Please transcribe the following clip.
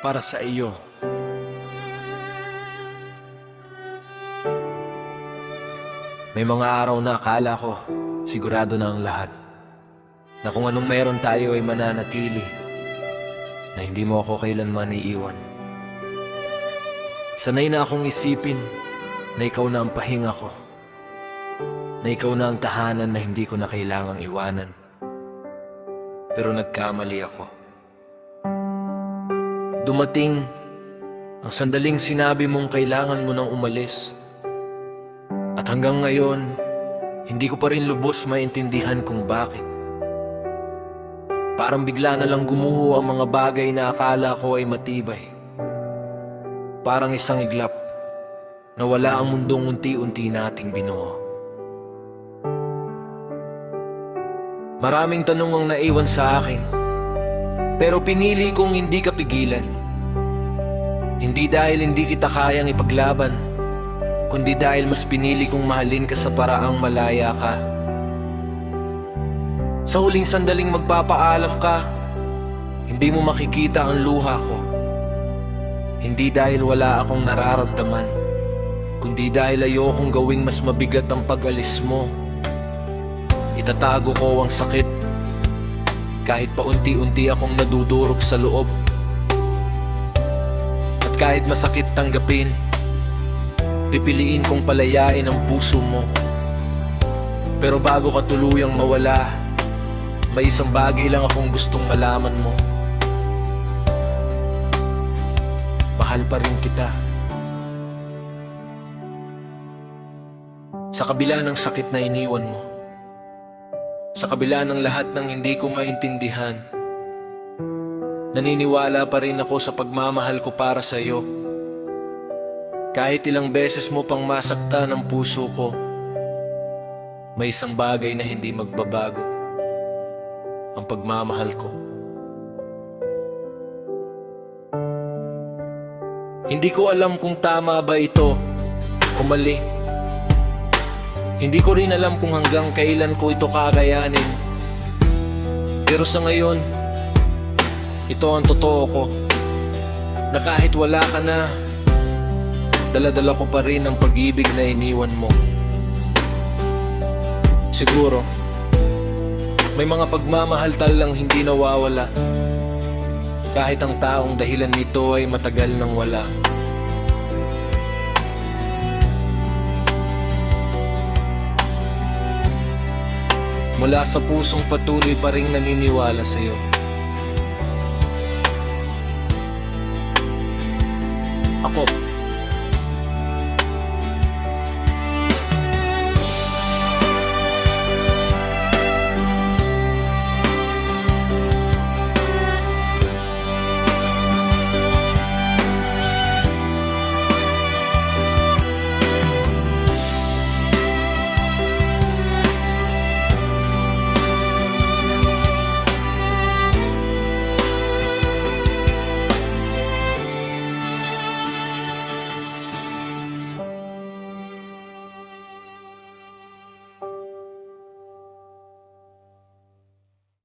para sa iyo. May mga araw na akala ko sigurado na ang lahat, na kung anong meron tayo ay mananatili, na hindi mo ako kailanman iiwan. Sanay na akong isipin na ikaw na ang pahinga ko, na ikaw na ang tahanan na hindi ko na kailangang iwanan. Pero nagkamali ako. Dumating ang sandaling sinabi mong kailangan mo nang umalis. At hanggang ngayon, hindi ko pa rin lubos maintindihan kung bakit. Parang bigla na lang gumuho ang mga bagay na akala ko ay matibay. Parang isang iglap na wala ang mundong unti-unti nating binuo. Maraming tanong ang naiwan sa akin, pero pinili kong hindi ka pigilan. Hindi dahil hindi kita kayang ipaglaban, kundi dahil mas pinili kong mahalin ka sa paraang malaya ka. Sa huling sandaling magpapaalam ka, hindi mo makikita ang luha ko. Hindi dahil wala akong nararamdaman, kundi dahil ayokong gawing mas mabigat ang pag-alis mo. Itatago ko ang sakit, kahit paunti-unti akong nadudurog sa loob. At kahit masakit tanggapin, pipiliin kong palayain ang puso mo. Pero bago ka tuluyang mawala, may isang bagay lang akong gustong malaman mo. Mahal pa rin kita. Sa kabila ng sakit na iniwan mo, sa kabila ng lahat ng hindi ko maintindihan, naniniwala pa rin ako sa pagmamahal ko para sa iyo. Kahit ilang beses mo pang masaktan ang puso ko, may isang bagay na hindi magbabago: ang pagmamahal ko. Hindi ko alam kung tama ba ito o mali. Hindi ko rin alam kung hanggang kailan ko ito kakayanin. Pero sa ngayon, ito ang totoo ko, na kahit wala ka na, dala-dala ko pa rin ang pag-ibig na iniwan mo. Siguro, may mga pagmamahal talang hindi nawawala, kahit ang taong dahilan nito ay matagal nang wala. Mula sa pusong patuloy pa ring naniniwala sa'yo. Ako,